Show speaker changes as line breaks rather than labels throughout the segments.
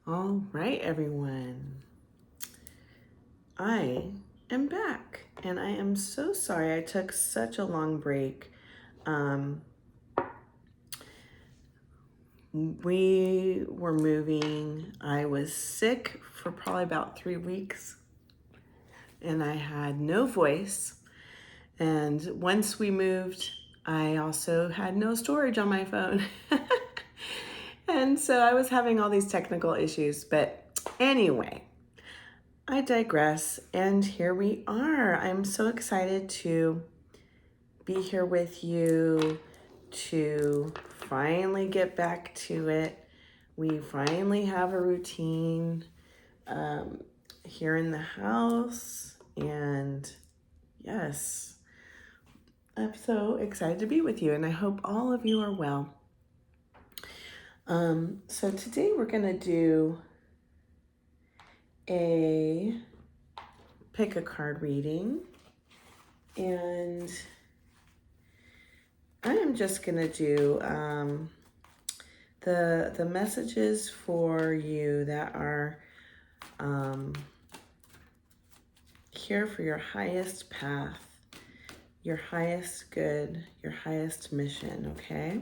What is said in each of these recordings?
All right, everyone. I am back, and I am so sorry I took such a long break. Um, we were moving. I was sick for probably about 3 weeks, and I had no voice. And once we moved, I also had no storage on my phone. And so I was having all these technical issues. But anyway, I digress, and here we are. I'm so excited to be here with you to finally get back to it. We finally have a routine here in the house, and yes, I'm so excited to be with you, and I hope all of you are well. So today we're going to do a pick a card reading, and I am just going to do the messages for you that are here for your highest path, your highest good, your highest mission, okay?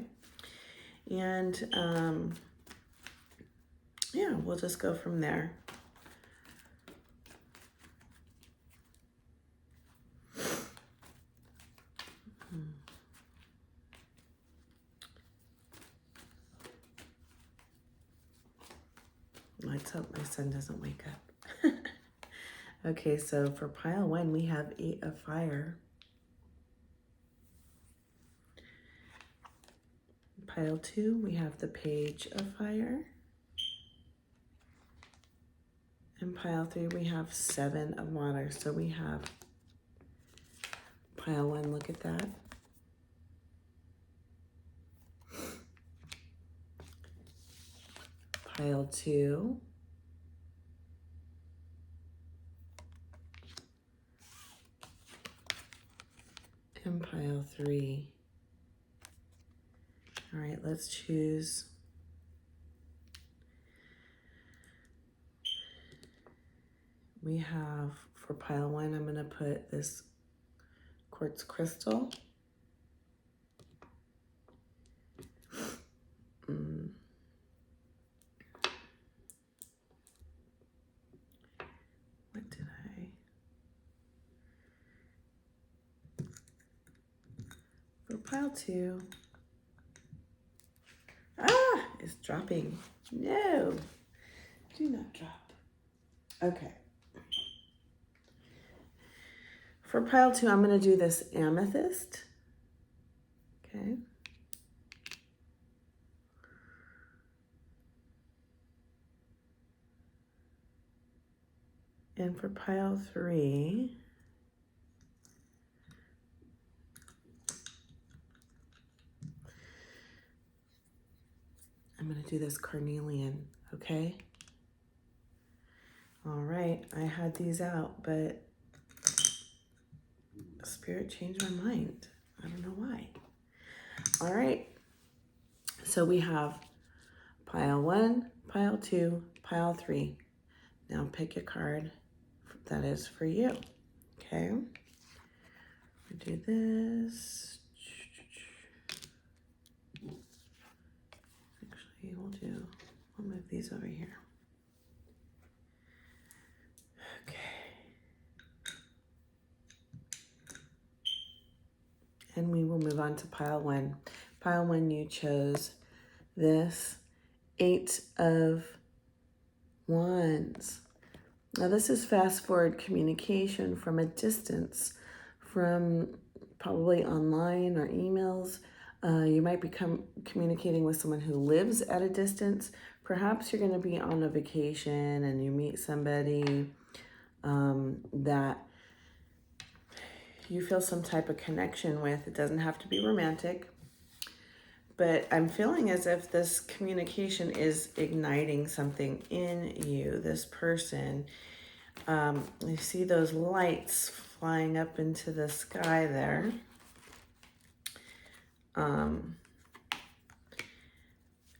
And yeah, we'll just go from there. Let's hope my son doesn't wake up. Okay, so for pile 1, we have 8 of fire. Pile 2, we have the page of fire. And pile 3, we have 7 of water. So we have pile 1, look at that. Pile 2. And pile 3. All right, let's choose. We have, for pile 1, I'm going to put this quartz crystal. What did for pile 2. Ah, it's dropping. No, do not drop. Okay. For pile 2, I'm going to do this amethyst. Okay. And for pile 3, I'm going to do this carnelian, okay? All right, I had these out, but Spirit changed my mind. I don't know why. All right, so we have pile 1, pile 2, pile 3. Now pick a card that is for you, okay? We do this. Actually, we'll move these over here. Okay. And we will move on to pile 1. Pile 1, you chose this 8 of Wands. Now this is fast forward communication from a distance, from probably online or emails. You might be communicating with someone who lives at a distance. Perhaps you're going to be on a vacation and you meet somebody that you feel some type of connection with. It doesn't have to be romantic, but I'm feeling as if this communication is igniting something in you, this person. You see those lights flying up into the sky there.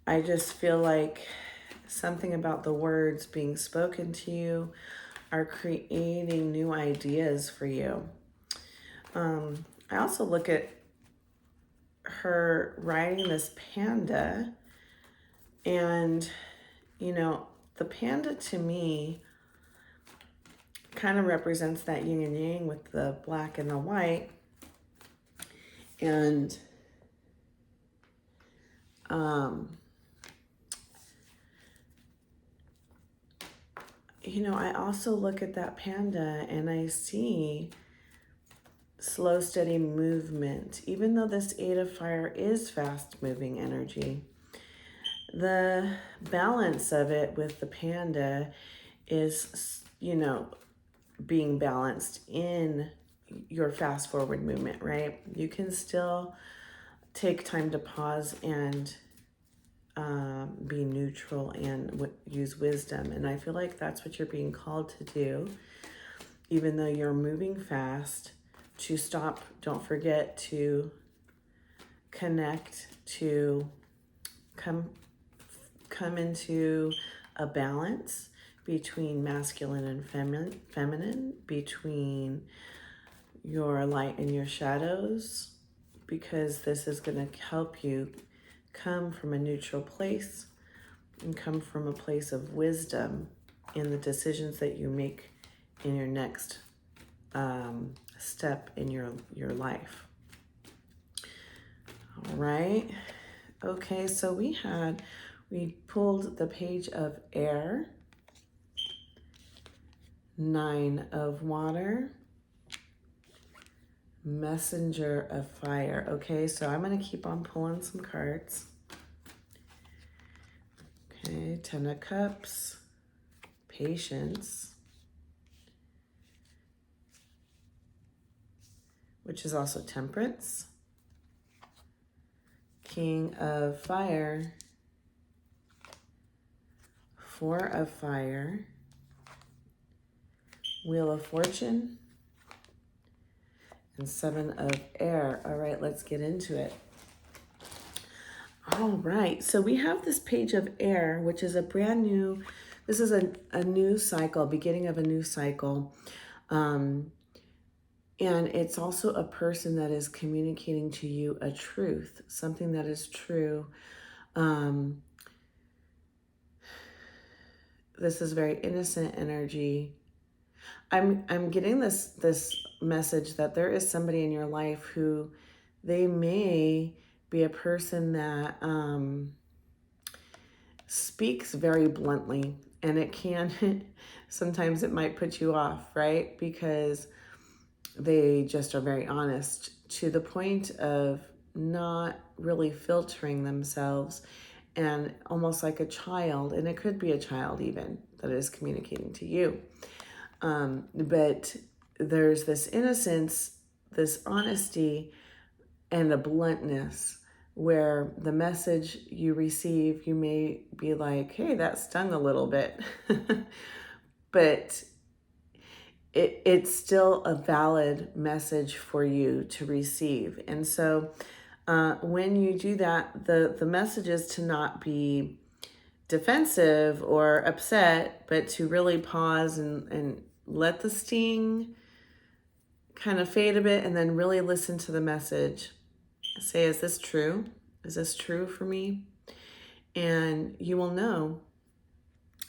I just feel like something about the words being spoken to you are creating new ideas for you. I also look at her riding this panda, and the panda to me kind of represents that yin and yang with the black and the white. And I also look at that panda and I see slow, steady movement. Even though this Eight of Fire is fast moving energy, the balance of it with the panda is, being balanced in your fast forward movement, right? You can still take time to pause and be neutral and use wisdom. And I feel like that's what you're being called to do. Even though you're moving fast, to stop, don't forget to connect, to come into a balance between masculine and feminine, between your light and your shadows, because this is going to help you come from a neutral place and come from a place of wisdom in the decisions that you make in your next step in your life. All right. Okay, so we pulled the Page of Air, 9 of Water, Messenger of Fire. Okay, so I'm going to keep on pulling some cards. Okay, 10 of Cups, Patience, which is also Temperance, King of Fire, 4 of Fire, Wheel of Fortune, and 7 of Air. All right, let's get into it. All right, so we have this Page of Air, which is this is a new cycle, beginning of a new cycle. And it's also a person that is communicating to you a truth, something that is true. This is very innocent energy. I'm getting this message that there is somebody in your life who they may be a person that speaks very bluntly, and it can sometimes it might put you off, right? Because they just are very honest to the point of not really filtering themselves, and almost like a child, and it could be a child even that is communicating to you. But there's this innocence, this honesty, and a bluntness where the message you receive, you may be like, hey, that stung a little bit. But it's still a valid message for you to receive. And so when you do that, the message is to not be defensive or upset, but to really pause and let the sting kind of fade a bit, and then really listen to the message. Say, is this true? Is this true for me? And you will know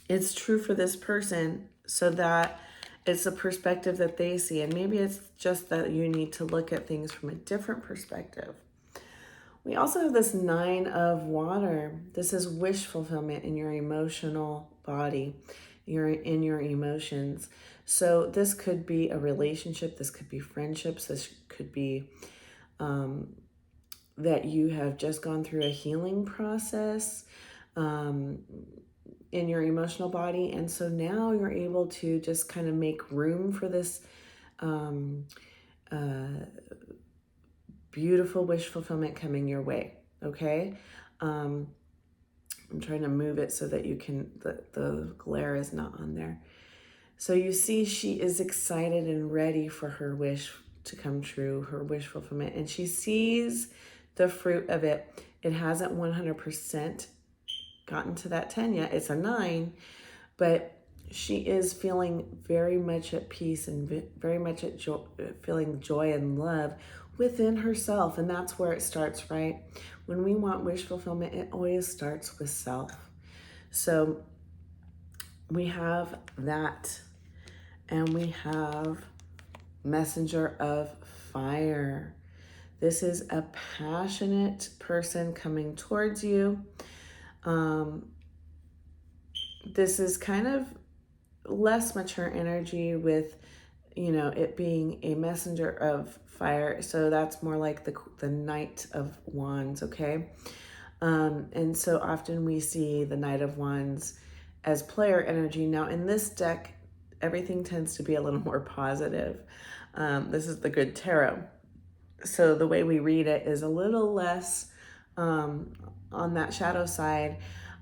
it's true for this person, so that it's a perspective that they see. And maybe it's just that you need to look at things from a different perspective. We also have this 9 of Water. This is wish fulfillment in your emotional body, in your emotions. So this could be a relationship. This could be friendships. This could be that you have just gone through a healing process in your emotional body. And so now you're able to just kind of make room for this beautiful wish fulfillment coming your way. Okay. I'm trying to move it so that you can, the glare is not on there. So you see, she is excited and ready for her wish to come true, her wish fulfillment. And she sees the fruit of it. It hasn't 100% gotten to that 10 yet. It's a 9, but she is feeling very much at peace and very much at feeling joy and love within herself. And that's where it starts, right? When we want wish fulfillment, it always starts with self. So we have that, and we have Messenger of Fire. This is a passionate person coming towards you. This is kind of less mature energy with, it being a messenger of fire. So that's more like the Knight of Wands, okay? And so often we see the Knight of Wands as player energy. Now in this deck, everything tends to be a little more positive. This is the Good Tarot. So the way we read it is a little less on that shadow side.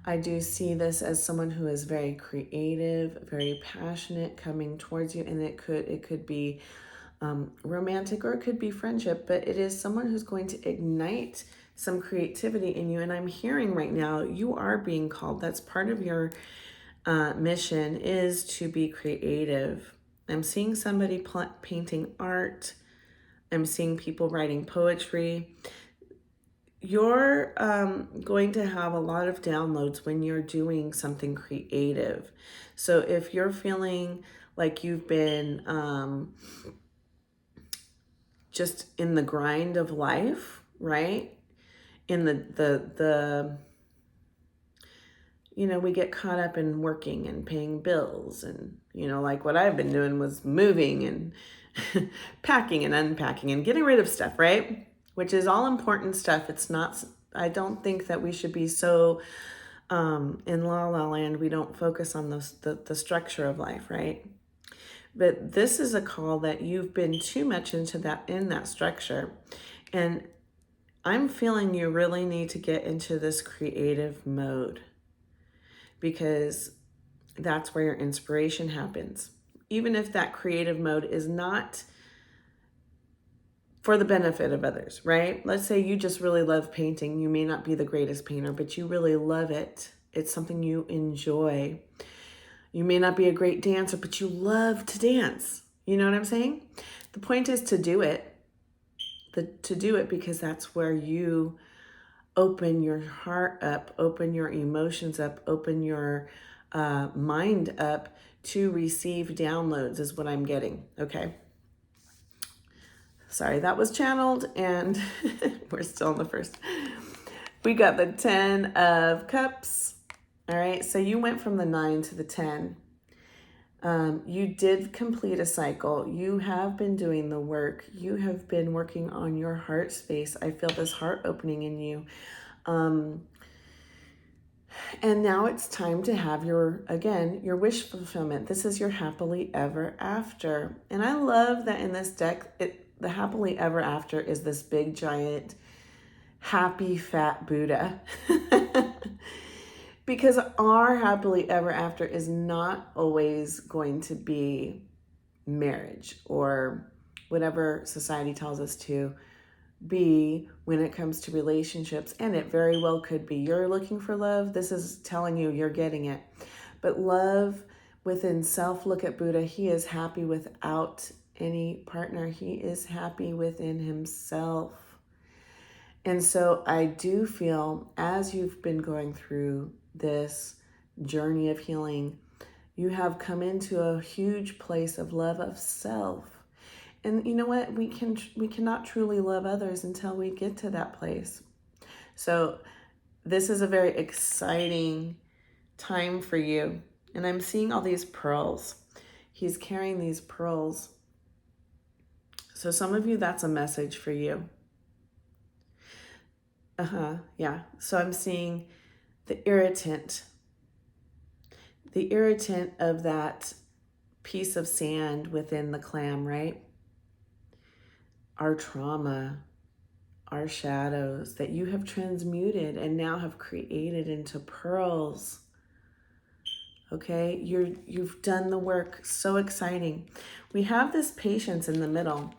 I do see this as someone who is very creative, very passionate coming towards you, and it could be romantic or it could be friendship, but it is someone who's going to ignite some creativity in you. And I'm hearing right now you are being called. That's part of your mission, is to be creative. I'm seeing somebody painting art. I'm seeing people writing poetry. You're going to have a lot of downloads when you're doing something creative. So if you're feeling like you've been just in the grind of life, right? In the we get caught up in working and paying bills, and like what I've been doing was moving and packing and unpacking and getting rid of stuff, right? Which is all important stuff. It's not, I don't think that we should be so in la la land. We don't focus on the structure of life, right? But this is a call that you've been too much in that structure. And I'm feeling you really need to get into this creative mode, because that's where your inspiration happens. Even if that creative mode is not for the benefit of others, right? Let's say you just really love painting. You may not be the greatest painter, but you really love it. It's something you enjoy. You may not be a great dancer, but you love to dance. You know what I'm saying? The point is to do it. To do it because that's where you open your heart up, open your emotions up, open your mind up to receive downloads is what I'm getting, okay? Sorry, that was channeled, and we're still in the first. We got the 10 of Cups. All right, so you went from the 9 to the 10. You did complete a cycle. You have been doing the work. You have been working on your heart space. I feel this heart opening in you. And now it's time to have your wish fulfillment. This is your happily ever after. And I love that in this deck, the happily ever after is this big, giant, happy, fat Buddha. Because our happily ever after is not always going to be marriage or whatever society tells us to be when it comes to relationships. And it very well could be you're looking for love. This is telling you you're getting it. But love within self, look at Buddha. He is happy without any partner. He is happy within himself. And so I do feel, as you've been going through this journey of healing, you have come into a huge place of love of self. And you know what? We cannot truly love others until we get to that place. So this is a very exciting time for you. And I'm seeing all these pearls. He's carrying these pearls. So some of you, that's a message for you. Yeah. So I'm seeing the irritant of that piece of sand within the clam, right? Our trauma, our shadows that you have transmuted and now have created into pearls. Okay, you've done the work. So exciting. We have this patience in the middle.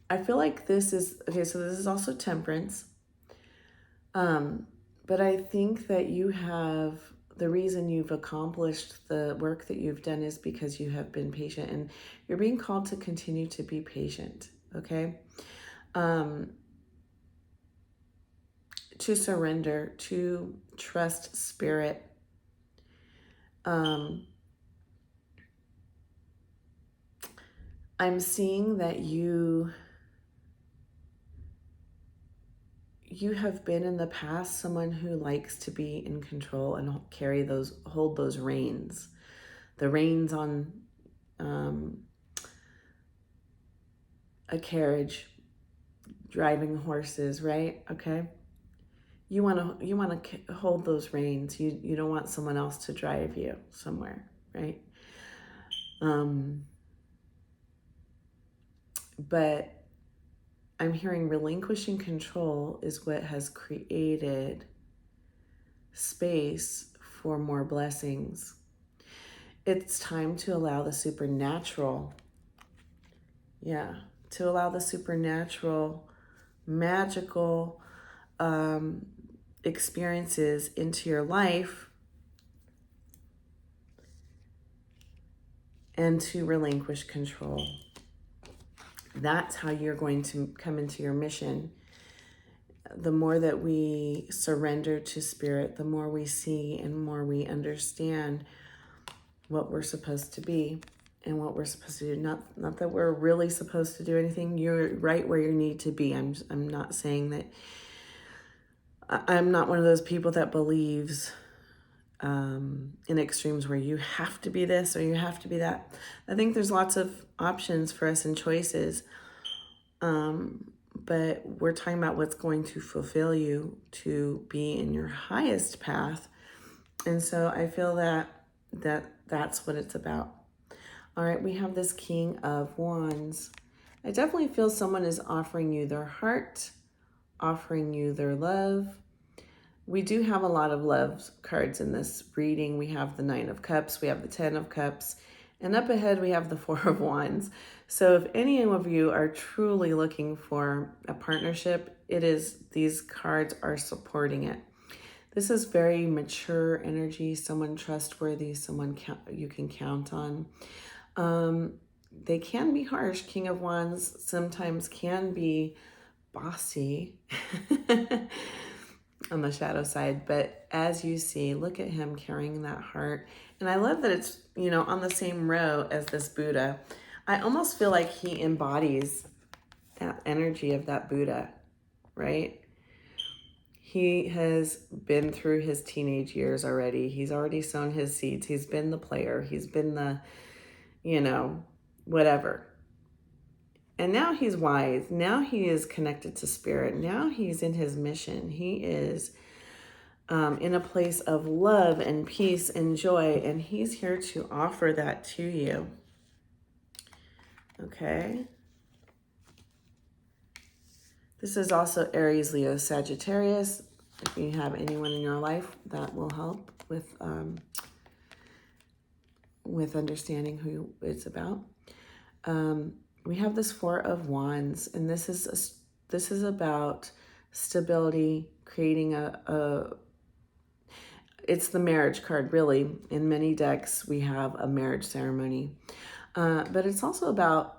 I feel like this is, okay, so this is also temperance. But I think that the reason you've accomplished the work that you've done is because you have been patient, and you're being called to continue to be patient, okay? To surrender, to trust spirit. I'm seeing that you have been in the past someone who likes to be in control and hold those reins, the reins on a carriage, driving horses, right? Okay. You want to hold those reins. You don't want someone else to drive you somewhere, right? But I'm hearing relinquishing control is what has created space for more blessings. It's time to allow the supernatural, to allow the supernatural, magical experiences into your life, and to relinquish control. That's how you're going to come into your mission. The more that we surrender to spirit, the more we see and more we understand what we're supposed to be and what we're supposed to do. Not that we're really supposed to do anything. You're right where you need to be. I'm not saying that. I'm not one of those people that believes in extremes where you have to be this or you have to be that. I think there's lots of options for us and choices. But we're talking about what's going to fulfill you to be in your highest path. And so I feel that's what it's about. All right, we have this King of Wands. I definitely feel someone is offering you their heart, offering you their love. We do have a lot of love cards in this reading. We have the Nine of Cups, we have the Ten of Cups, and up ahead we have the Four of Wands. So if any of you are truly looking for a partnership, these cards are supporting it. This is very mature energy, someone trustworthy, someone you can count on. They can be harsh. King of Wands sometimes can be bossy on the shadow side, but as you see, look at him carrying that heart. And I love that it's, on the same row as this Buddha. I almost feel like he embodies that energy of that Buddha, right? He has been through his teenage years already. He's already sown his seeds. He's been the player. He's been the, whatever. And now he's wise. Now he is connected to spirit. Now he's in his mission. He is in a place of love and peace and joy. And he's here to offer that to you. Okay. This is also Aries, Leo, Sagittarius. If you have anyone in your life, that will help with understanding who it's about. We have this Four of Wands, and this is about stability, creating it's the marriage card, really. In many decks, we have a marriage ceremony. But it's also about,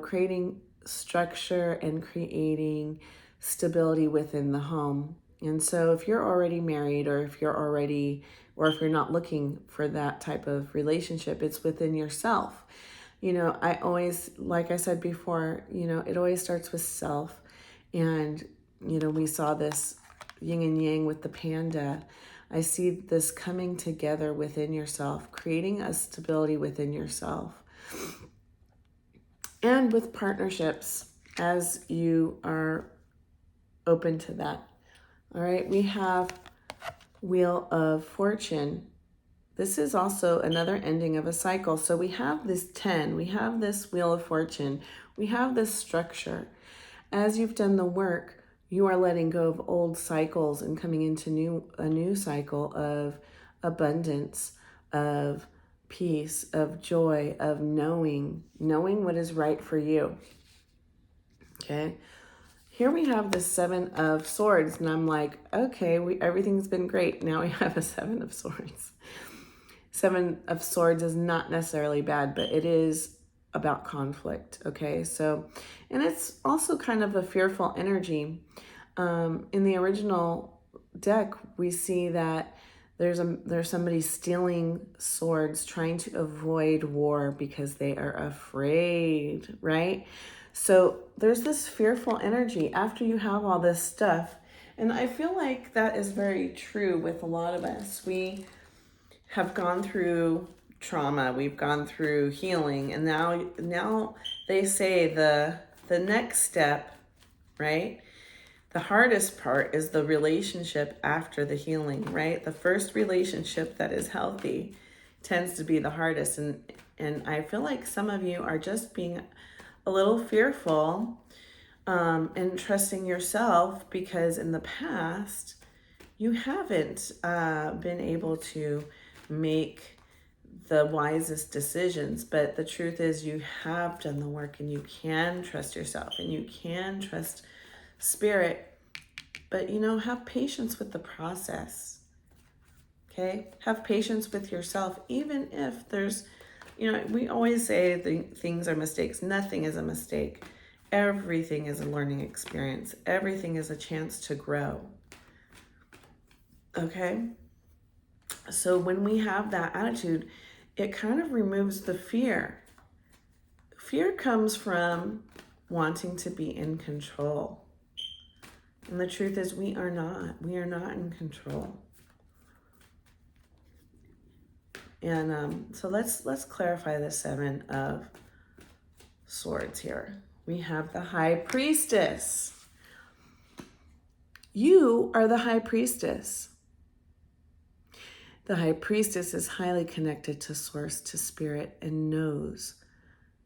creating structure and creating stability within the home. And so if you're already married, or if you're not looking for that type of relationship, it's within yourself. I always, like I said before, it always starts with self. And, we saw this yin and yang with the panda. I see this coming together within yourself, creating a stability within yourself. And with partnerships, as you are open to that. All right, we have Wheel of Fortune. This is also another ending of a cycle. So we have this 10, we have this Wheel of Fortune, we have this structure. As you've done the work, you are letting go of old cycles and coming into a new cycle of abundance, of peace, of joy, of knowing what is right for you. Okay? here we have the Seven of Swords, and I'm like, okay, everything's been great. Now we have a Seven of Swords. Seven of Swords is not necessarily bad, but it is about conflict, okay? So, and it's also kind of a fearful energy. In the original deck, we see that there's somebody stealing swords, trying to avoid war because they are afraid, right? So there's this fearful energy after you have all this stuff. And I feel like that is very true with a lot of us. We have gone through trauma, we've gone through healing, and now they say the next step, right? The hardest part is the relationship after the healing, right? The first relationship that is healthy tends to be the hardest. And I feel like some of you are just being a little fearful and trusting yourself because in the past, you haven't been able to make the wisest decisions. But the truth is you have done the work and you can trust yourself and you can trust spirit, but have patience with the process. Okay, have patience with yourself, even if there's, we always say things are mistakes. Nothing is a mistake. Everything is a learning experience. Everything is a chance to grow. Okay, so when we have that attitude, it kind of removes the fear. Fear comes from wanting to be in control. And the truth is we are not. We are not in control. And so let's clarify the Seven of Swords here. We have the High Priestess. You are the High Priestess. The High Priestess is highly connected to Source, to Spirit, and knows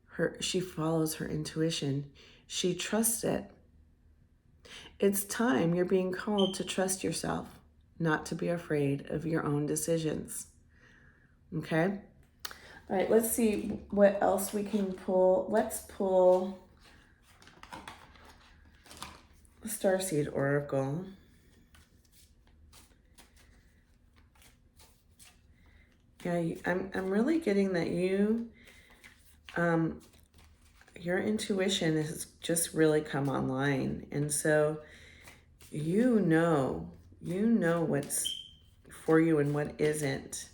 her. She follows her intuition. She trusts it. It's time you're being called to trust yourself, not to be afraid of your own decisions. Okay? All right, let's see what else we can pull. Let's pull the Starseed Oracle. Yeah, I'm really getting that your intuition has just really come online. And so you know what's for you and what isn't.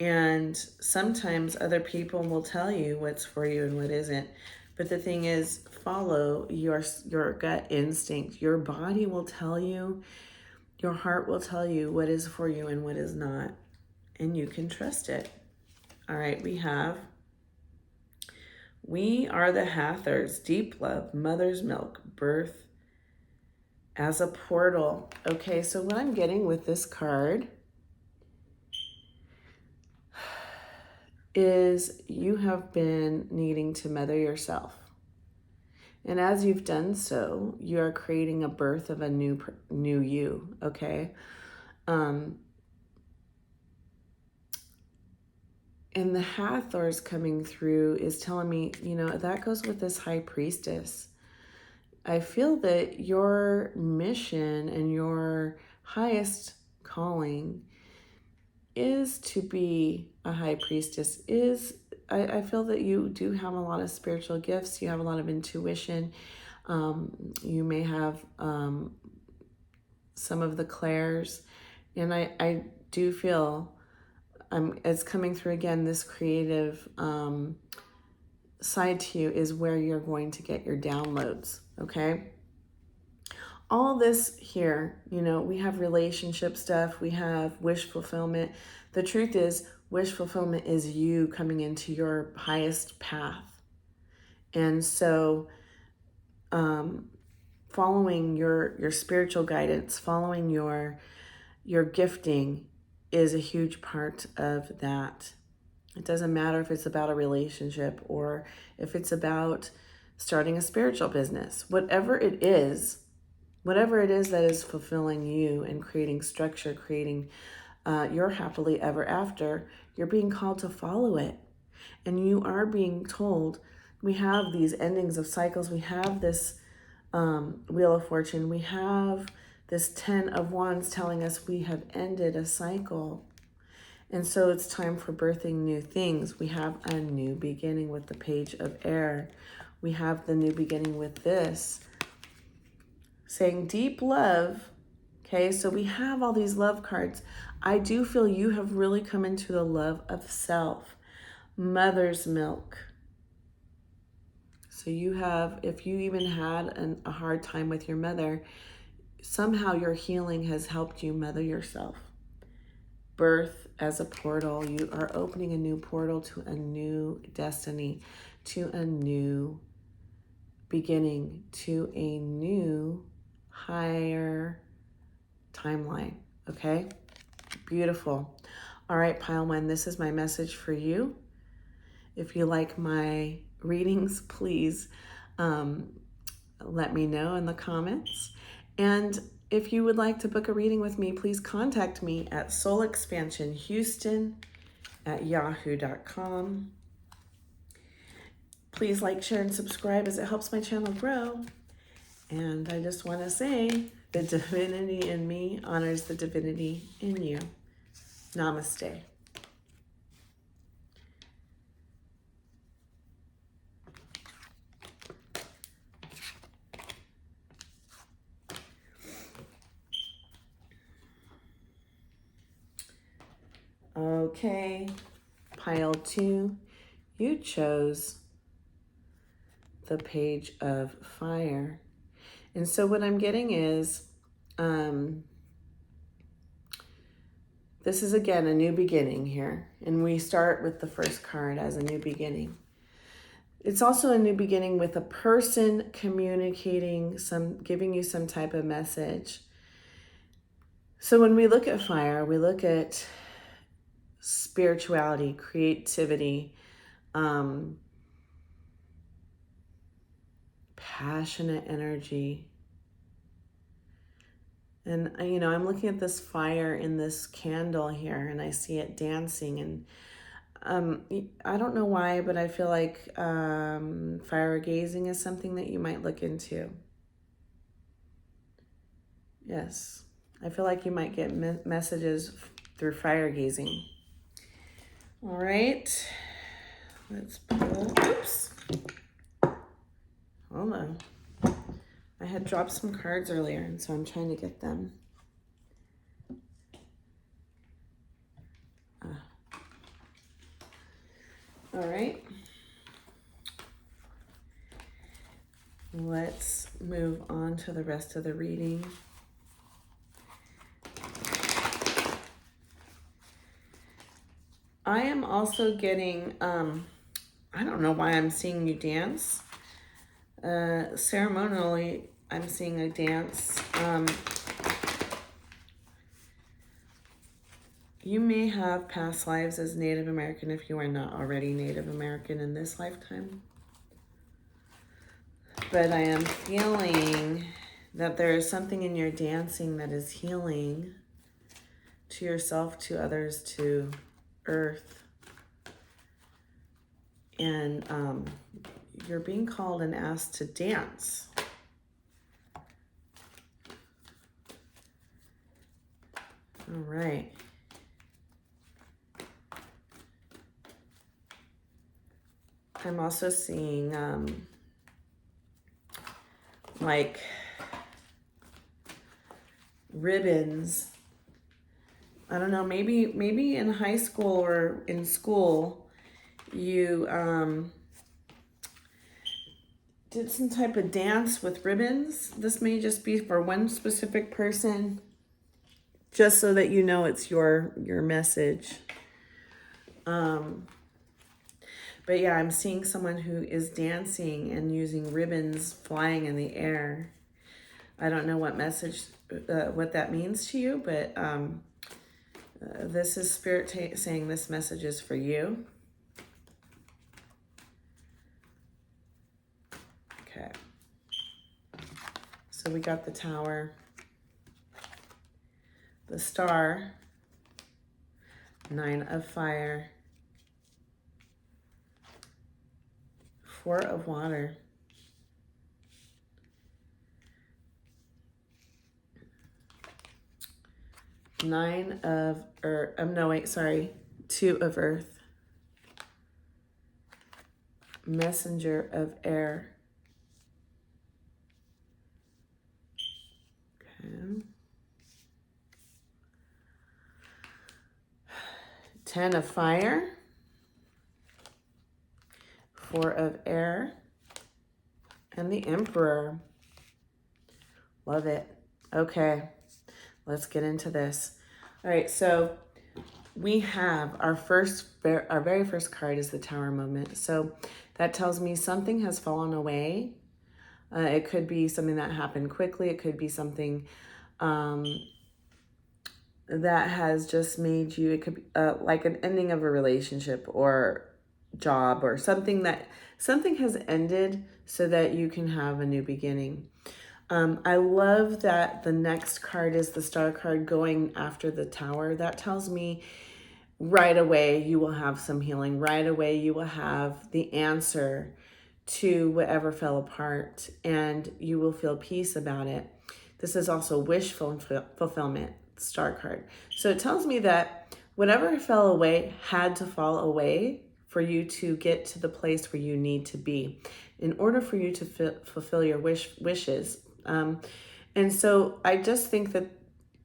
And sometimes other people will tell you what's for you and what isn't. But the thing is, follow your gut instinct. Your body will tell you, your heart will tell you what is for you and what is not. And you can trust it. All right, we are the Hathors, deep love, mother's milk, birth as a portal. Okay, so what I'm getting with this card is you have been needing to mother yourself. And as you've done so, you are creating a birth of a new you, okay? And the Hathors coming through is telling me, that goes with this High Priestess. I feel that your mission and your highest calling is to be a High Priestess. I feel that you do have a lot of spiritual gifts. You have a lot of intuition. You may have some of the clairs. And I do feel it's coming through again, this creative side to you is where you're going to get your downloads, okay? All this here, we have relationship stuff, we have wish fulfillment. The truth is, wish fulfillment is you coming into your highest path. And so following your spiritual guidance, following your gifting is a huge part of that. It doesn't matter if it's about a relationship or if it's about starting a spiritual business. Whatever it is that is fulfilling you and creating structure, creating your happily ever after, you're being called to follow it. And you are being told, we have these endings of cycles. We have this Wheel of Fortune, we have this 10 of Wands telling us we have ended a cycle. And so it's time for birthing new things. We have a new beginning with the Page of Air. We have the new beginning with this, saying deep love. Okay, so we have all these love cards. I do feel you have really come into the love of self. Mother's milk. So you have, if you even had a hard time with your mother, somehow your healing has helped you mother yourself. Birth as a portal. You are opening a new portal to a new destiny, to a new beginning, to a new higher timeline. Okay? Beautiful. All right, Pile 1, this is my message for you. If you like my readings, please let me know in the comments. And if you would like to book a reading with me, please contact me at soulexpansionhouston@yahoo.com. Please like, share, and subscribe as it helps my channel grow. And I just want to say, the divinity in me honors the divinity in you. Namaste. Okay, Pile 2, you chose the Page of Fire. And so what I'm getting is, this is again a new beginning here. And we start with the first card as a new beginning. It's also a new beginning with a person communicating, giving you some type of message. So when we look at fire, we look at spirituality, creativity, passionate energy. And, you know, I'm looking at this fire in this candle here, and I see it dancing. And I don't know why, but I feel like fire gazing is something that you might look into. Yes, I feel like you might get messages through fire gazing. All right, let's pull. Oops. Hold on. I had dropped some cards earlier, and so I'm trying to get them. All right. Let's move on to the rest of the reading. I am also getting, I don't know why I'm seeing you dance. Ceremonially, I'm seeing a dance. You may have past lives as Native American if you are not already Native American in this lifetime. But I am feeling that there is something in your dancing that is healing to yourself, to others, to Earth. And you're being called and asked to dance. All right. I'm also seeing like ribbons. I don't know, maybe in high school or in school, you did some type of dance with ribbons. This may just be for one specific person, just so that you know it's your message. But yeah, I'm seeing someone who is dancing and using ribbons flying in the air. I don't know what message, what that means to you, but this is Spirit saying this message is for you. Okay. So we got the Tower, the Star, 9 of Fire, 4 of Water, Nine of Earth. No, wait, sorry. Two of Earth. Messenger of Air. Okay. 10 of Fire. 4 of Air. And the Emperor. Love it. Okay, let's get into this. All right, so we have our very first card is the Tower moment. So that tells me something has fallen away. It could be something that happened quickly. It could be something that has just made you, it could be like an ending of a relationship or job or something has ended so that you can have a new beginning. I love that the next card is the Star card going after the Tower. That tells me right away you will have some healing. Right away you will have the answer to whatever fell apart and you will feel peace about it. This is also wish fulfillment, Star card. So it tells me that whatever fell away had to fall away for you to get to the place where you need to be in order for you to fulfill your wishes. And so I just think that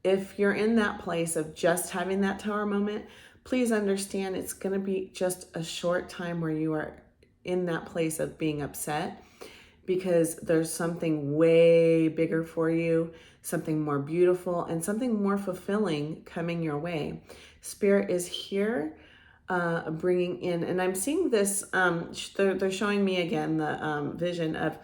if you're in that place of just having that Tower moment, please understand it's going to be just a short time where you are in that place of being upset, because there's something way bigger for you, something more beautiful and something more fulfilling coming your way. Spirit is here bringing in, and I'm seeing this, they're showing me again the vision of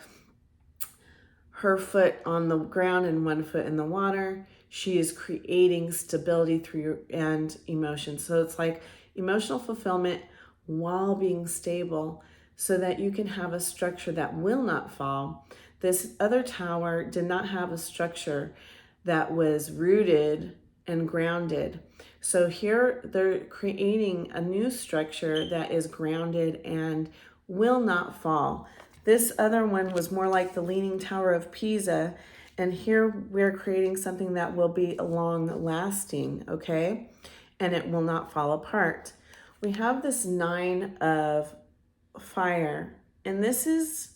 her foot on the ground and one foot in the water. She is creating stability through and emotion. So it's like emotional fulfillment while being stable so that you can have a structure that will not fall. This other tower did not have a structure that was rooted and grounded. So here they're creating a new structure that is grounded and will not fall. This other one was more like the Leaning Tower of Pisa. And here we're creating something that will be long lasting, okay? And it will not fall apart. We have this 9 of Fire. And this is,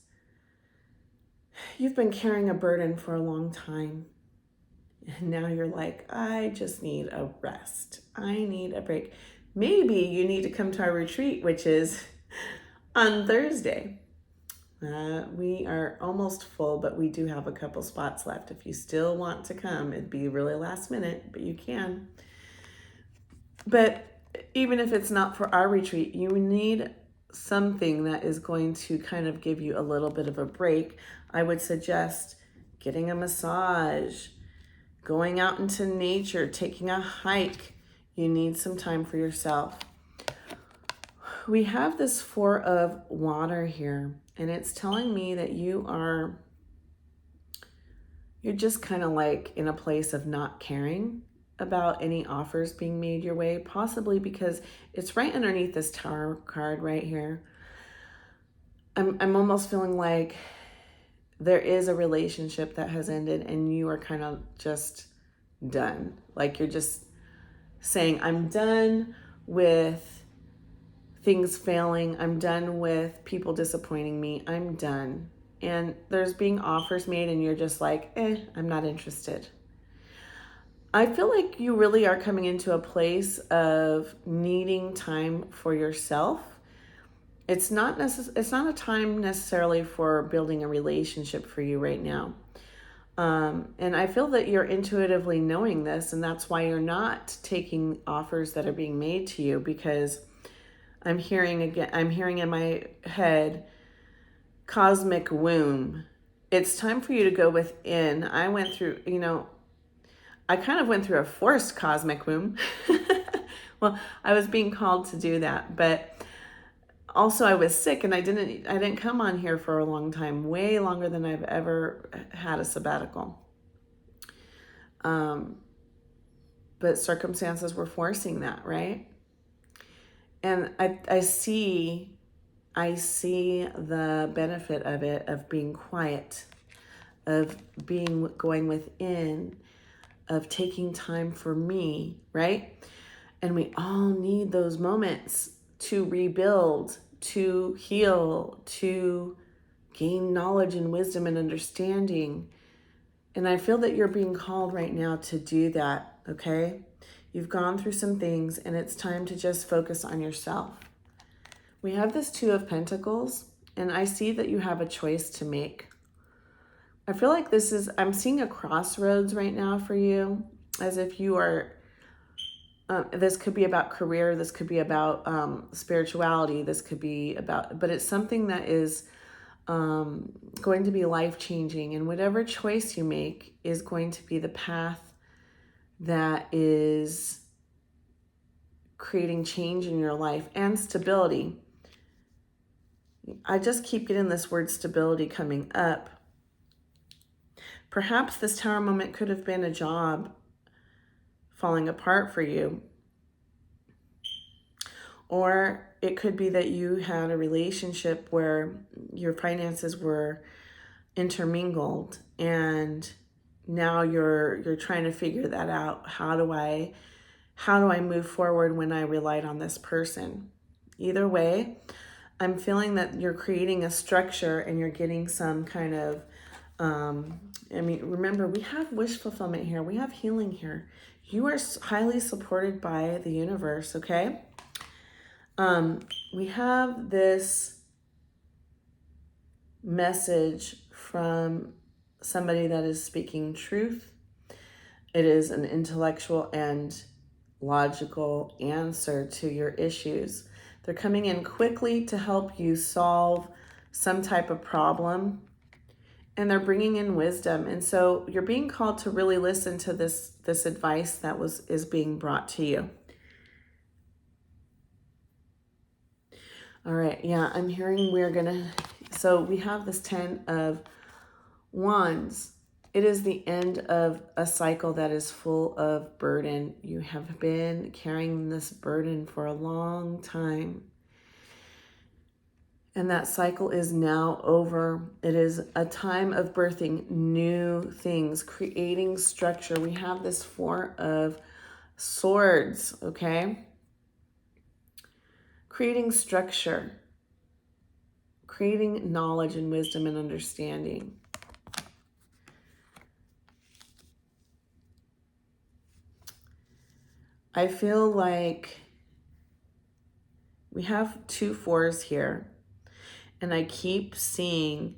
you've been carrying a burden for a long time. And now you're like, I just need a rest. I need a break. Maybe you need to come to our retreat, which is on Thursday. We are almost full, but we do have a couple spots left. If you still want to come, it'd be really last minute, but you can. But even if it's not for our retreat, you need something that is going to kind of give you a little bit of a break. I would suggest getting a massage, going out into nature, taking a hike. You need some time for yourself. We have this 4 of water here, and it's telling me that you're just kind of like in a place of not caring about any offers being made your way, possibly because it's right underneath this Tower card right here. I'm almost feeling like there is a relationship that has ended and you are kind of just done. Like you're just saying, I'm done with things failing. I'm done with people disappointing me. I'm done. And there's being offers made and you're just like, I'm not interested. I feel like you really are coming into a place of needing time for yourself. It's not a time necessarily for building a relationship for you right now. And I feel that you're intuitively knowing this, and that's why you're not taking offers that are being made to you, because I'm hearing in my head, cosmic womb. It's time for you to go within. I kind of went through a forced cosmic womb. Well, I was being called to do that, but also I was sick and I didn't come on here for a long time, way longer than I've ever had a sabbatical. But circumstances were forcing that, right? And I see the benefit of it, of being quiet, of going within, of taking time for me, right? And we all need those moments to rebuild, to heal, to gain knowledge and wisdom and understanding. And I feel that you're being called right now to do that, okay? You've gone through some things and it's time to just focus on yourself. We have this Two of Pentacles, and I see that you have a choice to make. I feel like I'm seeing a crossroads right now for you, as if you are, this could be about career, this could be about spirituality, this could be about, but it's something that is going to be life-changing, and whatever choice you make is going to be the path that is creating change in your life and stability. I just keep getting this word stability coming up. Perhaps this Tower moment could have been a job falling apart for you. Or it could be that you had a relationship where your finances were intermingled and now you're trying to figure that out. How do I move forward when I relied on this person? Either way, I'm feeling that you're creating a structure and you're getting some kind of, remember, we have wish fulfillment here. We have healing here. You are highly supported by the universe, okay? We have this message from somebody that is speaking truth. It is an intellectual and logical answer to your issues. They're coming in quickly to help you solve some type of problem, and they're bringing in wisdom. And so you're being called to really listen to this advice that is being brought to you. All right, yeah, I'm hearing so we have this 10 of Wands. It is the end of a cycle that is full of burden. You have been carrying this burden for a long time. And that cycle is now over. It is a time of birthing new things, creating structure. We have this Four of Swords, okay? Creating structure, creating knowledge and wisdom and understanding. I feel like we have 2 4s here, and I keep seeing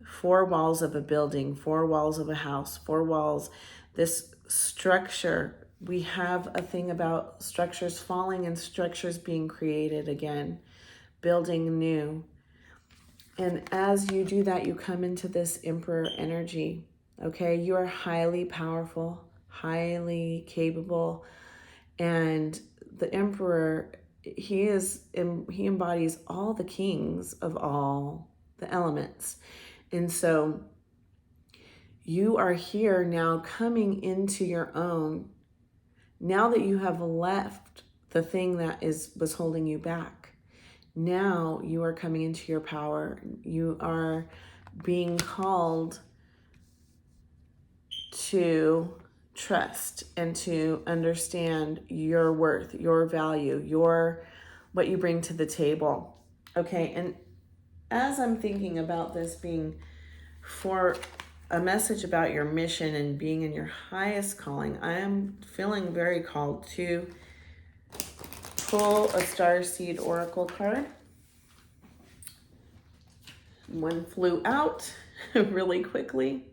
4 walls of a building, 4 walls of a house, 4 walls, this structure. We have a thing about structures falling and structures being created again, building new. And as you do that, you come into this Emperor energy, okay? You are highly powerful, highly capable, and the Emperor, he embodies all the kings of all the elements. And so you are here now coming into your own. Now that you have left the thing that was holding you back, now you are coming into your power. You are being called to trust and to understand your worth, your value, what you bring to the table. Okay, and as I'm thinking about this being for a message about your mission and being in your highest calling, I am feeling very called to pull a Starseed Oracle card. One flew out really quickly.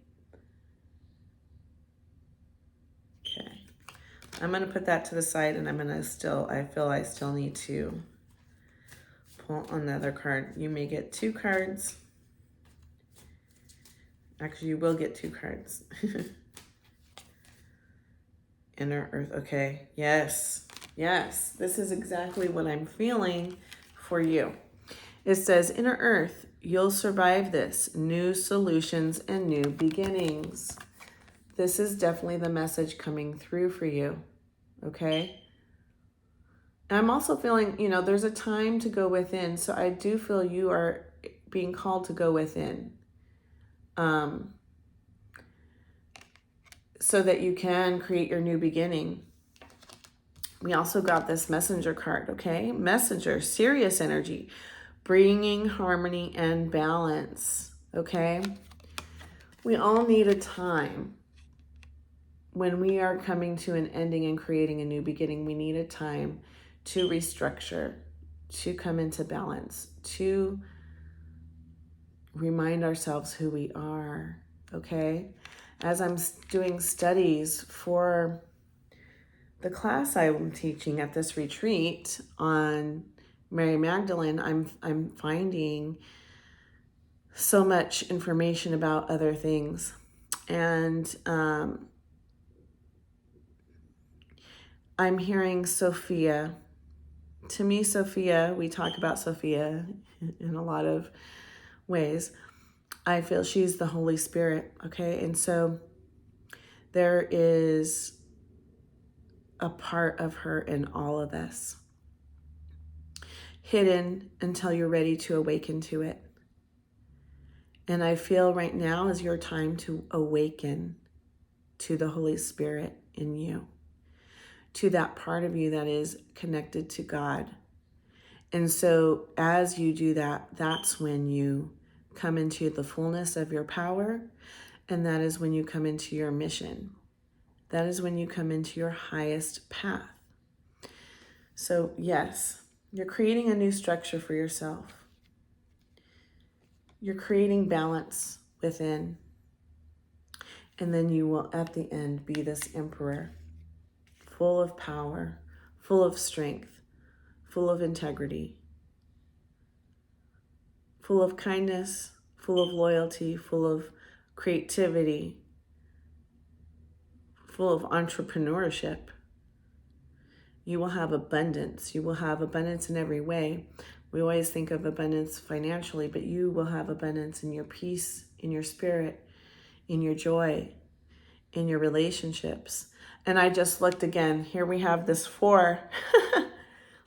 I'm going to put that to the side, and I feel I still need to pull another card. You may get 2 cards. Actually, you will get 2 cards. Inner Earth. Okay. Yes. Yes. This is exactly what I'm feeling for you. It says, Inner Earth, you'll survive this. New solutions and new beginnings. This is definitely the message coming through for you. Okay. And I'm also feeling, there's a time to go within. So I do feel you are being called to go within. so that you can create your new beginning. We also got this messenger card, okay? Messenger, serious energy, bringing harmony and balance, okay? We all need a time when we are coming to an ending and creating a new beginning. We need a time to restructure, to come into balance, to remind ourselves who we are, okay? As I'm doing studies for the class I'm teaching at this retreat on Mary Magdalene, I'm finding so much information about other things. And I'm hearing Sophia. To me, Sophia, we talk about Sophia in a lot of ways. I feel she's the Holy Spirit, okay? And so there is a part of her in all of this, hidden until you're ready to awaken to it. And I feel right now is your time to awaken to the Holy Spirit in you, to that part of you that is connected to God. And so as you do that, that's when you come into the fullness of your power, and that is when you come into your mission. That is when you come into your highest path. So yes, you're creating a new structure for yourself. You're creating balance within. And then you will, at the end, be this emperor, full of power, full of strength, full of integrity, full of kindness, full of loyalty, full of creativity, full of entrepreneurship. You will have abundance. You will have abundance in every way. We always think of abundance financially, but you will have abundance in your peace, in your spirit, in your joy, in your relationships. And I just looked again. Here we have this 4.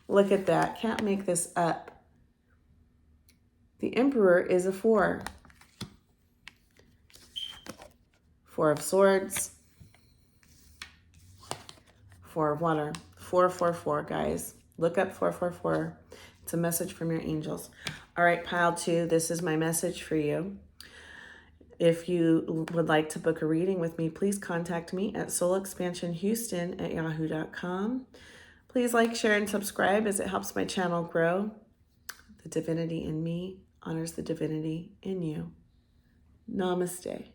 Look at that. Can't make this up. The Emperor is a 4. 4 of Swords. 4 of Water. 444, guys. Look up 444. It's a message from your angels. All right, pile 2, this is my message for you. If you would like to book a reading with me, please contact me at soulexpansionhouston@yahoo.com. Please like, share, and subscribe as it helps my channel grow. The divinity in me honors the divinity in you. Namaste.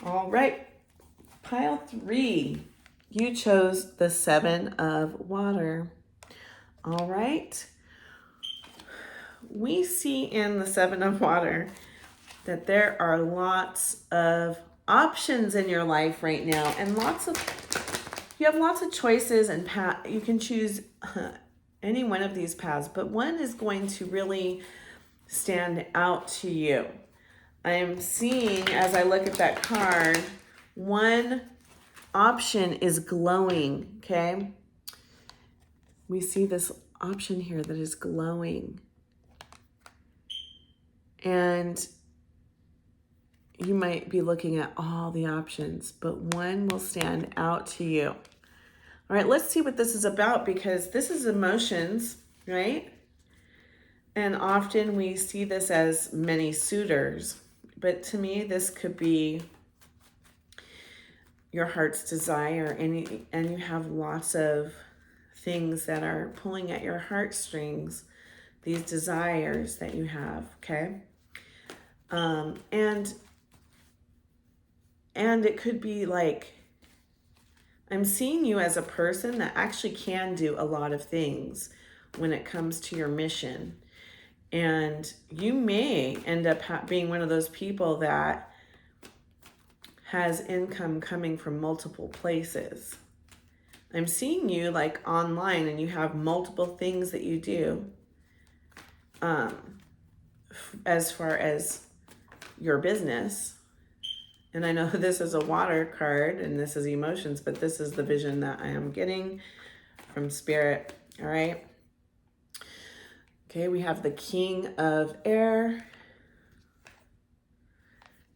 All right, pile 3. You chose the 7 of Water. All right. We see in the 7 of Water that there are lots of options in your life right now, and you have lots of choices and you can choose any one of these paths, but one is going to really stand out to you. I am seeing, as I look at that card, one option is glowing, okay? We see this option here that is glowing. And you might be looking at all the options, but one will stand out to you. All right, let's see what this is about, because this is emotions, right? And often we see this as many suitors, but to me, this could be your heart's desire, and you have lots of things that are pulling at your heartstrings, these desires that you have, okay? And it could be like, I'm seeing you as a person that actually can do a lot of things when it comes to your mission. And you may end up being one of those people that has income coming from multiple places. I'm seeing you like online and you have multiple things that you do as far as your business. And I know this is a water card and this is emotions, but this is the vision that I am getting from Spirit. All right. Okay, we have the King of Air,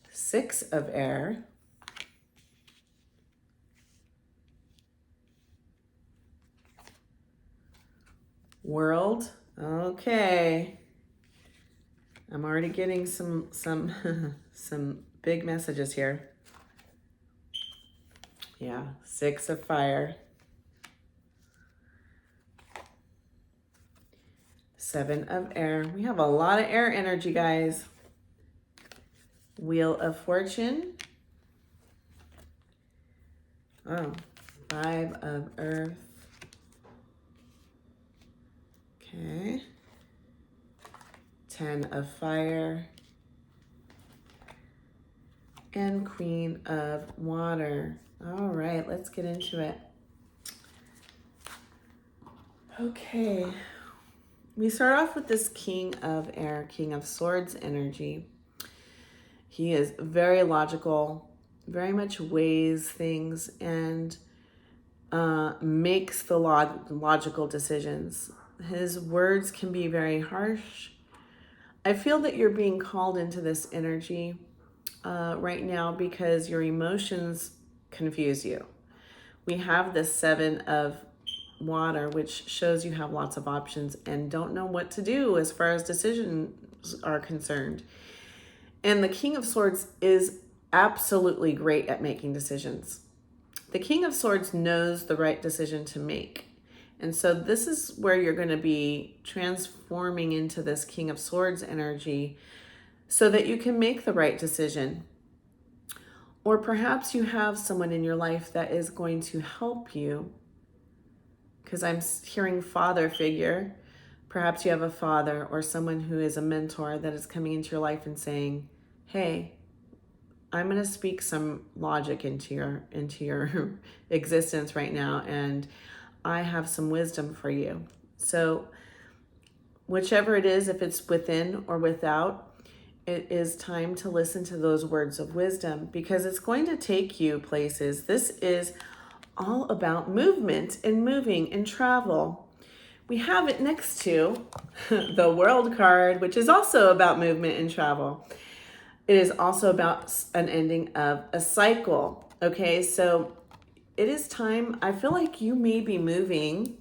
Six of Air, World. Okay. I'm already getting some some big messages here. Yeah, Six of Fire. Seven of Air. We have a lot of air energy, guys. Wheel of Fortune. Oh, Five of Earth. Okay. 10 of Fire. And Queen of Water. All right, let's get into it. Okay. We start off with this King of Air, King of Swords energy. He is very logical, very much weighs things and makes the logical decisions. His words can be very harsh. I feel that you're being called into this energy right now because your emotions confuse you. We have this Seven of Water, which shows you have lots of options and don't know what to do as far as decisions are concerned. And the King of Swords is absolutely great at making decisions. The King of Swords knows the right decision to make. And so this is where you're going to be transforming into this King of Swords energy so that you can make the right decision. Or perhaps you have someone in your life that is going to help you, because I'm hearing father figure. Perhaps you have a father or someone who is a mentor that is coming into your life and saying, hey, I'm going to speak some logic into your existence right now, and I have some wisdom for you. So whichever it is, if it's within or without, it is time to listen to those words of wisdom because it's going to take you places. This is all about movement and moving and travel. We have it next to the World card, which is also about movement and travel. It is also about an ending of a cycle. Okay, so it is time. I feel like you may be moving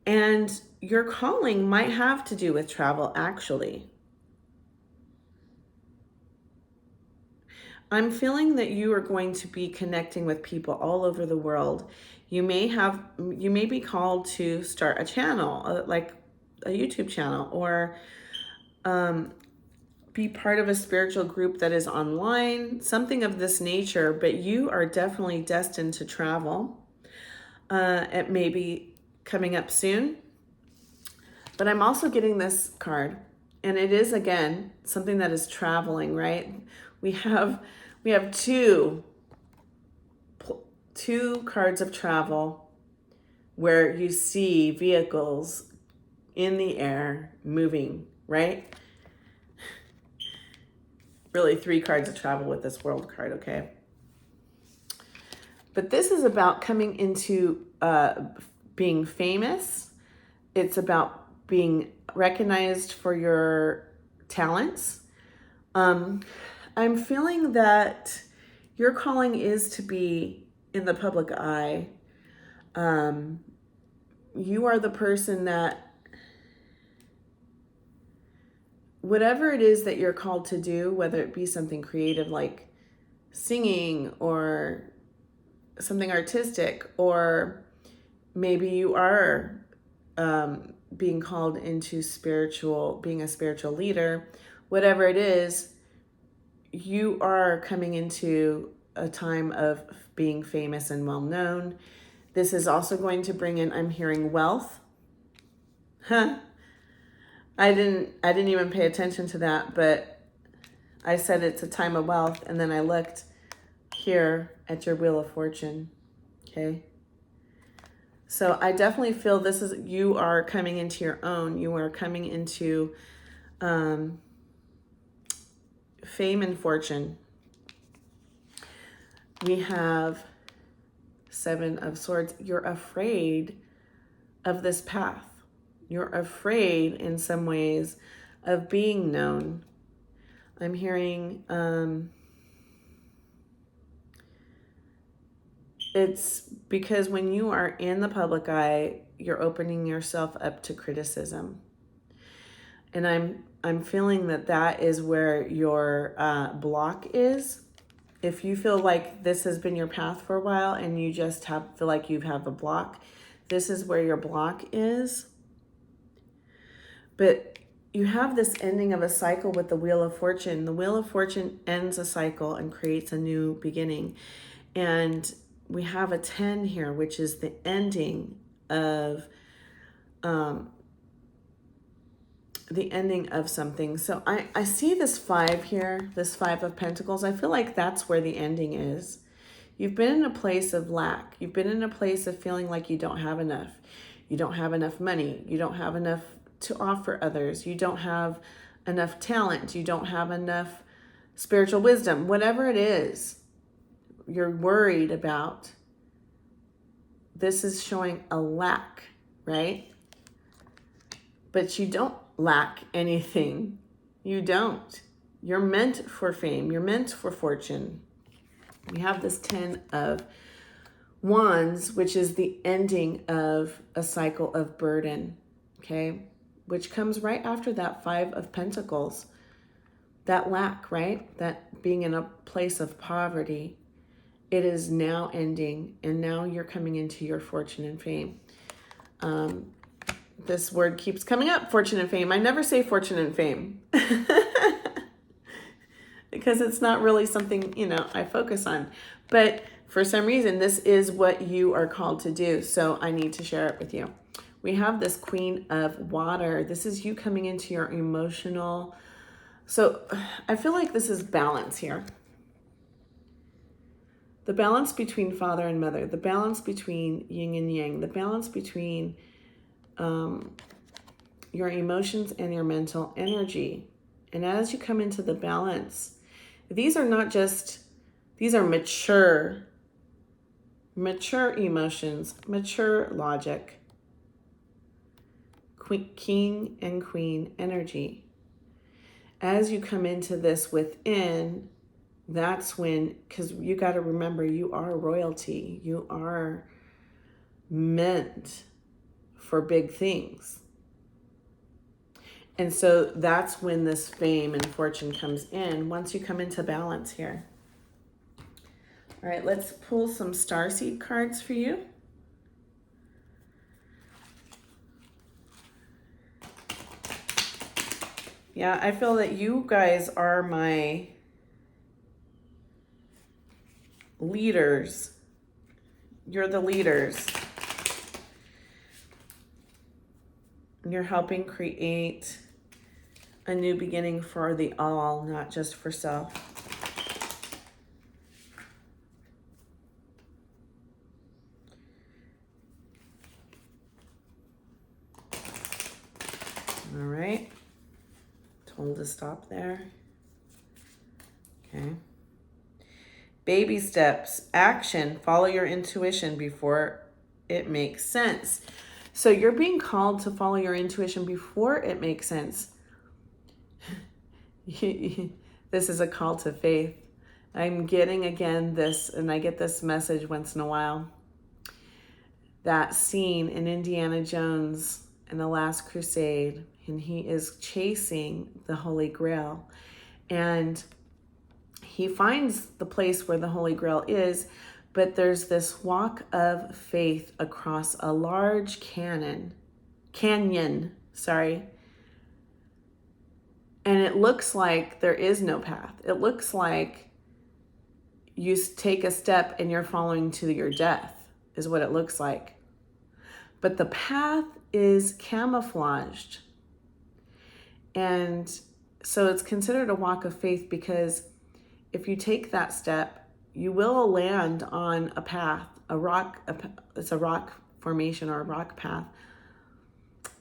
and your calling might have to do with travel, actually. I'm feeling that you are going to be connecting with people all over the world. You may be called to start a channel, like a YouTube channel, or be part of a spiritual group that is online, something of this nature, but you are definitely destined to travel. It may be coming up soon. But I'm also getting this card, and it is, again, something that is traveling, right? We have two cards of travel where you see vehicles in the air moving, right? Really, 3 cards of travel with this World card, okay? But this is about coming into being famous. It's about being recognized for your talents. I'm feeling that your calling is to be in the public eye. You are the person that, whatever it is that you're called to do, whether it be something creative like singing or something artistic, or maybe you are being called into being a spiritual leader, whatever it is, you are coming into a time of being famous and well known. This is also going to bring in, I'm hearing, wealth. Huh. I didn't even pay attention to that, but I said it's a time of wealth, and then I looked here at your Wheel of Fortune. Okay. So I definitely feel you are coming into your own. You are coming into fame and fortune. We have Seven of Swords. You're afraid of this path. You're afraid in some ways of being known. I'm hearing it's because when you are in the public eye, you're opening yourself up to criticism. And I'm feeling that is where your block is. If you feel like this has been your path for a while and you just feel like you have a block, this is where your block is. But you have this ending of a cycle with the Wheel of Fortune. The Wheel of Fortune ends a cycle and creates a new beginning. And we have a 10 here, which is the ending of something. So I see this 5 here, this 5 of Pentacles. I feel like that's where the ending is. You've been in a place of lack. You've been in a place of feeling like you don't have enough. You don't have enough money. You don't have enough to offer others. You don't have enough talent. You don't have enough spiritual wisdom. Whatever it is you're worried about, this is showing a lack, right? But you don't lack anything. You don't. You're meant for fame. You're meant for fortune. We have this 10 of Wands, which is the ending of a cycle of burden, okay? Which comes right after that 5 of Pentacles. That lack, right? That being in a place of poverty. It is now ending, and now you're coming into your fortune and fame. This word keeps coming up, fortune and fame. I never say fortune and fame because it's not really something, I focus on. But for some reason, this is what you are called to do. So I need to share it with you. We have this Queen of Water. This is you coming into your emotional. So I feel like this is balance here. The balance between father and mother, the balance between yin and yang, the balance between your emotions and your mental energy. And as you come into the balance, these are mature emotions, mature logic, king and queen energy. As you come into this within, that's when, because you got to remember, you are royalty. You are meant for big things. And so that's when this fame and fortune comes in, once you come into balance here. All right, let's pull some starseed cards for you. Yeah, I feel that you guys are my leaders. You're the leaders. You're helping create a new beginning for the all, not just for self. All right. Told to stop there. Okay. Baby steps, action, follow your intuition before it makes sense. So you're being called to follow your intuition before it makes sense. This is a call to faith. I'm getting again this, and I get this message once in a while. That scene in Indiana Jones in The Last Crusade, and he is chasing the Holy Grail. And he finds the place where the Holy Grail is, but there's this walk of faith across a large canyon, and it looks like there is no path. It looks like you take a step and you're following to your death, is what it looks like. But the path is camouflaged. And so it's considered a walk of faith because if you take that step, you will land on a path, it's a rock formation or a rock path.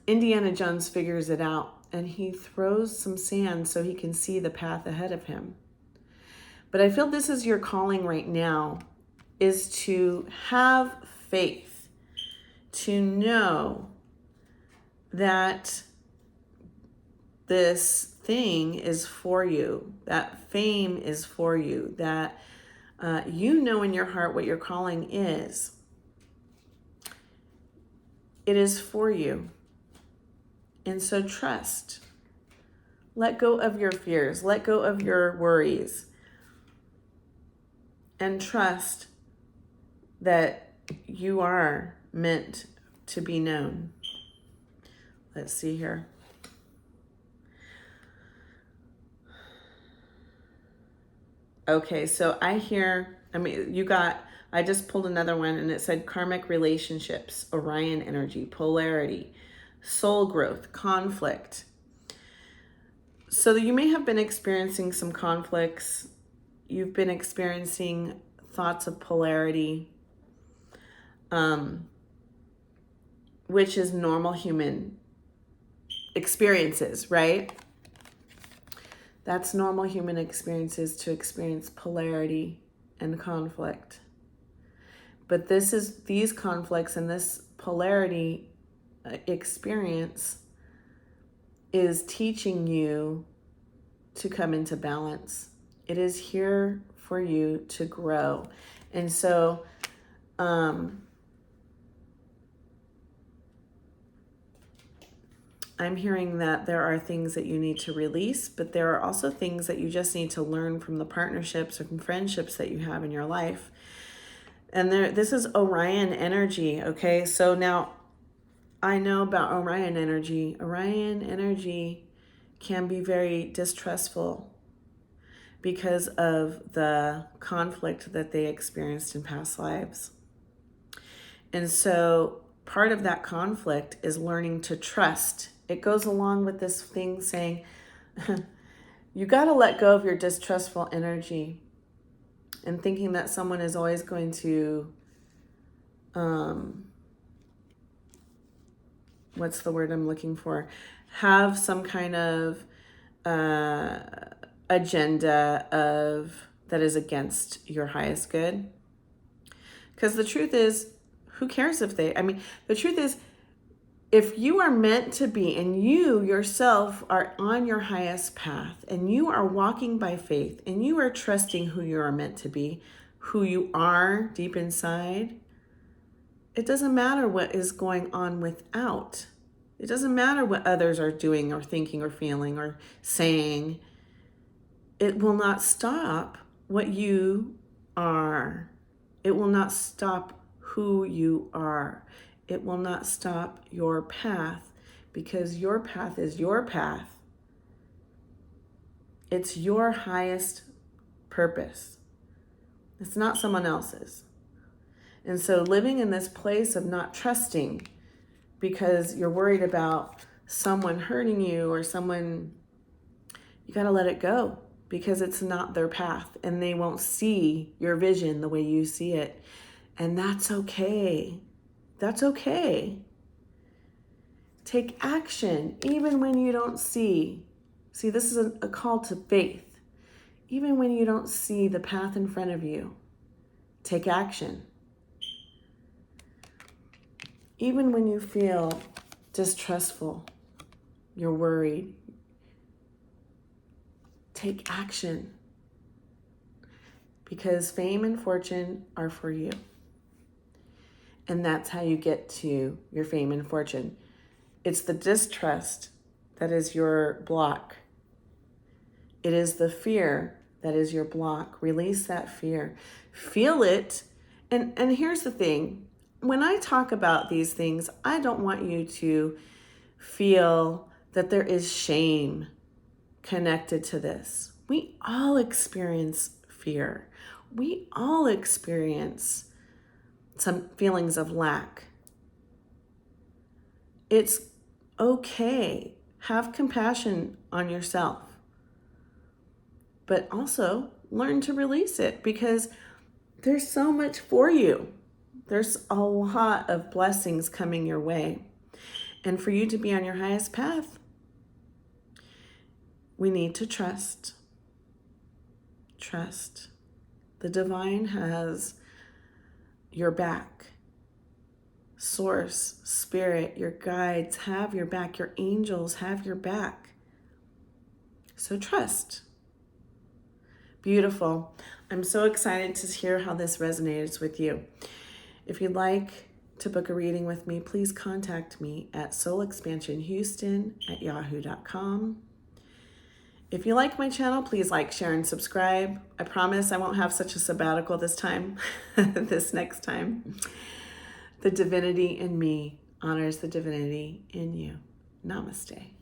Indiana Jones figures it out, and he throws some sand so he can see the path ahead of him. But I feel this is your calling right now, is to have faith, to know that this thing is for you, that fame is for you, that you know in your heart what your calling is. It is for you. And so trust. Let go of your fears. Let go of your worries. And trust that you are meant to be known. Let's see here. Okay, so I just pulled another one and it said karmic relationships, Orion energy, polarity, soul growth, conflict. So you may have been experiencing some conflicts. You've been experiencing thoughts of polarity, which is normal human experiences, right? That's normal human experiences, to experience polarity and conflict. But these conflicts and this polarity experience is teaching you to come into balance. It is here for you to grow. And so, I'm hearing that there are things that you need to release, but there are also things that you just need to learn from the partnerships or from friendships that you have in your life. And this is Orion energy, okay? So now I know about Orion energy. Orion energy can be very distrustful because of the conflict that they experienced in past lives. And so part of that conflict is learning to trust. It goes along with this thing saying, you got to let go of your distrustful energy and thinking that someone is always going to, what's the word I'm looking for? Have some kind of agenda that is against your highest good. Because the truth is, who cares the truth is, if you are meant to be and you yourself are on your highest path and you are walking by faith and you are trusting who you are meant to be, who you are deep inside, it doesn't matter what is going on without. It doesn't matter what others are doing or thinking or feeling or saying. It will not stop what you are. It will not stop who you are. It will not stop your path, because your path is your path. It's your highest purpose. It's not someone else's. And so living in this place of not trusting because you're worried about someone hurting you or someone, you got to let it go, because it's not their path and they won't see your vision the way you see it. And that's okay. That's okay. Take action even when you don't see. See, this is a call to faith. Even when you don't see the path in front of you, take action. Even when you feel distrustful, you're worried, take action. Because fame and fortune are for you. And that's how you get to your fame and fortune. It's the distrust that is your block. It is the fear that is your block. Release that fear. Feel it. And here's the thing. When I talk about these things, I don't want you to feel that there is shame connected to this. We all experience fear. We all experience some feelings of lack. It's okay. Have compassion on yourself. But also learn to release it, because there's so much for you. There's a lot of blessings coming your way. And for you to be on your highest path, we need to trust. Trust. The divine has your back. Source, spirit, your guides have your back. Your angels have your back. So trust. Beautiful. I'm so excited to hear how this resonates with you. If you'd like to book a reading with me, please contact me at soulexpansionhouston@yahoo.com. If you like my channel, please like, share, and subscribe. I promise I won't have such a sabbatical this time, this next time. The divinity in me honors the divinity in you. Namaste.